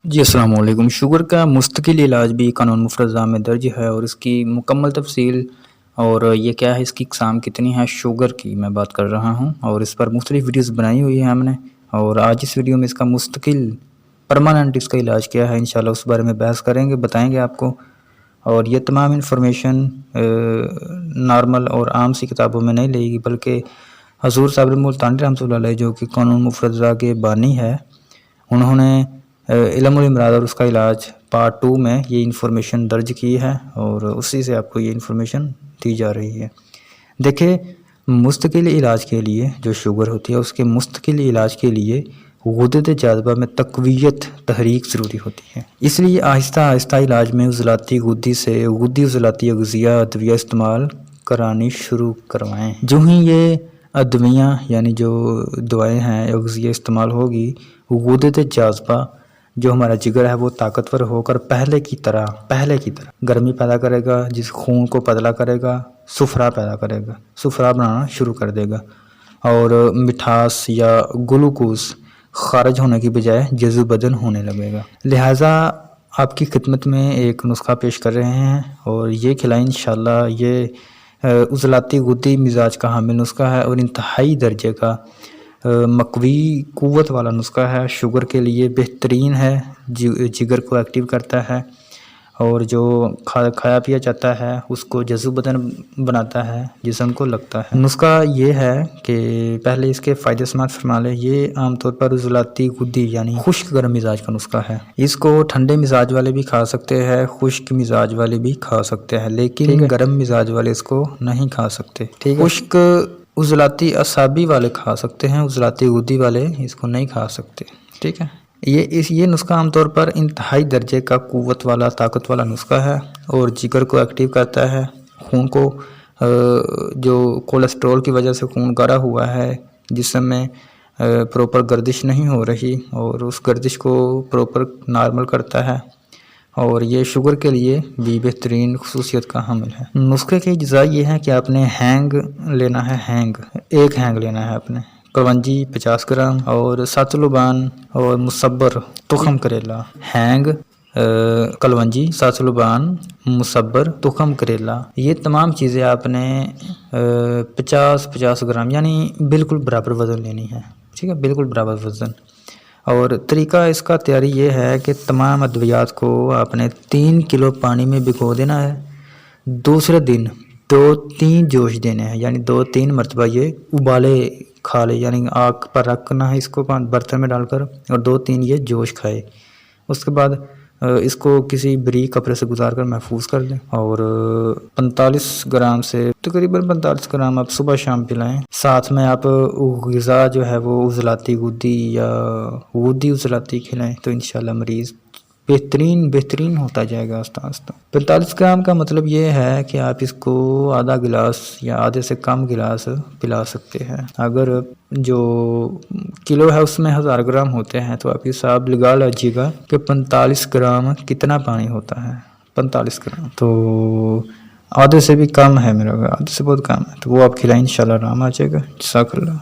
جی السلام علیکم۔ شوگر کا مستقل علاج بھی قانون مفرزہ میں درج ہے، اور اس کی مکمل تفصیل اور یہ کیا ہے، اس کی اقسام کتنی ہے شوگر کی میں بات کر رہا ہوں، اور اس پر مختلف ویڈیوز بنائی ہوئی ہیں ہم نے، اور آج اس ویڈیو میں اس کا مستقل پرماننٹ اس کا علاج کیا ہے انشاءاللہ اس بارے میں بحث کریں گے، بتائیں گے آپ کو۔ اور یہ تمام انفارمیشن نارمل اور عام سی کتابوں میں نہیں لے گی، بلکہ حضور صابر ملتانی رحمۃ اللہ علیہ جو کہ قانون مفرزہ کے بانی ہے، انہوں نے علم الامراض اور اس کا علاج پارٹ 2 میں یہ انفارمیشن درج کی ہے، اور اسی سے آپ کو یہ انفارمیشن دی جا رہی ہے۔ دیکھیں، مستقل علاج کے لیے جو شوگر ہوتی ہے، اس کے مستقل علاج کے لیے غدد جاذبہ میں تقویت تحریک ضروری ہوتی ہے، اس لیے آہستہ آہستہ علاج میں عضلاتی غدی سے غدی عضلاتی اغذیہ ادویہ استعمال کرانی شروع کروائیں۔ جو ہی یہ ادویہ یعنی جو دوائیں ہیں اغذیہ استعمال ہوگی، غدد جاذبہ جو ہمارا جگر ہے وہ طاقتور ہو کر پہلے کی طرح گرمی پیدا کرے گا، جس خون کو پتلا کرے گا، صفرا پیدا کرے گا، صفرا بنانا شروع کر دے گا، اور مٹھاس یا گلوکوز خارج ہونے کی بجائے جزو بدن ہونے لگے گا۔ لہٰذا آپ کی خدمت میں ایک نسخہ پیش کر رہے ہیں، اور یہ کھلائیں انشاءاللہ۔ یہ عضلاتی غدی مزاج کا حامل نسخہ ہے، اور انتہائی درجے کا مقوی قوت والا نسخہ ہے، شوگر کے لیے بہترین ہے، جگر کو ایکٹیو کرتا ہے، اور جو کھایا پیا جاتا ہے اس کو جزو بدن بناتا ہے، جسم کو لگتا ہے۔ نسخہ یہ ہے کہ پہلے اس کے فائدے سماعت فرما لیں۔ یہ عام طور پر عضلاتی غدی یعنی خشک گرم مزاج کا نسخہ ہے، اس کو ٹھنڈے مزاج والے بھی کھا سکتے ہیں، خشک مزاج والے بھی کھا سکتے ہیں، لیکن گرم مزاج والے اس کو نہیں کھا سکتے۔ خشک عضلاتی اعصابی والے کھا سکتے ہیں، عضلاتی غدی والے اس کو نہیں کھا سکتے، ٹھیک ہے۔ یہ نسخہ عام طور پر انتہائی درجے کا قوت والا طاقت والا نسخہ ہے، اور جگر کو ایکٹیو کرتا ہے، خون کو جو کولیسٹرول کی وجہ سے خون گارا ہوا ہے جسم میں پروپر گردش نہیں ہو رہی، اور اس گردش کو پروپر نارمل کرتا ہے، اور یہ شوگر کے لیے بھی بہترین خصوصیت کا حامل ہے۔ نسخے کے اجزاء یہ ہیں کہ آپ نے ہینگ لینا ہے، ایک ہینگ لینا ہے آپ نے، کلونجی 50 گرام، اور ساتولوبان اور مصبر تخم کریلا۔ ہینگ، کلونجی، ساتولوبان، مصبر، تخم کریلا، یہ تمام چیزیں آپ نے 50 گرام یعنی بالکل برابر وزن لینی ہے، ٹھیک ہے، بالکل برابر وزن۔ اور طریقہ اس کا تیاری یہ ہے کہ تمام ادویات کو آپ نے 3 کلو پانی میں بھگو دینا ہے، دوسرے دن 2-3 جوش دینے ہیں، یعنی 2-3 مرتبہ یہ ابالے کھا لے، یعنی آگ پر رکھنا ہے اس کو برتن میں ڈال کر، اور 2-3 یہ جوش کھائے۔ اس کے بعد اس کو کسی بریک کپڑے سے گزار کر محفوظ کر لیں، اور 45 گرام سے تقریباً 45 گرام آپ صبح شام پلائیں۔ ساتھ میں آپ غذا جو ہے وہ عضلاتی غدی یا غدی عضلاتی کھلائیں، تو انشاءاللہ مریض بہترین ہوتا جائے گا آہستہ آہستہ۔ 45 گرام کا مطلب یہ ہے کہ آپ اس کو آدھا گلاس یا آدھے سے کم گلاس پلا سکتے ہیں۔ اگر جو کلو ہے اس میں 1000 گرام ہوتے ہیں، تو آپ حساب لگا لیجیے گا کہ 45 گرام کتنا پانی ہوتا ہے۔ 45 گرام تو آدھے سے بھی کم ہے، میرا آدھے سے بہت کم ہے، تو وہ آپ کھلائیں انشاءاللہ آرام آ جائے گا۔ جزاک اللہ۔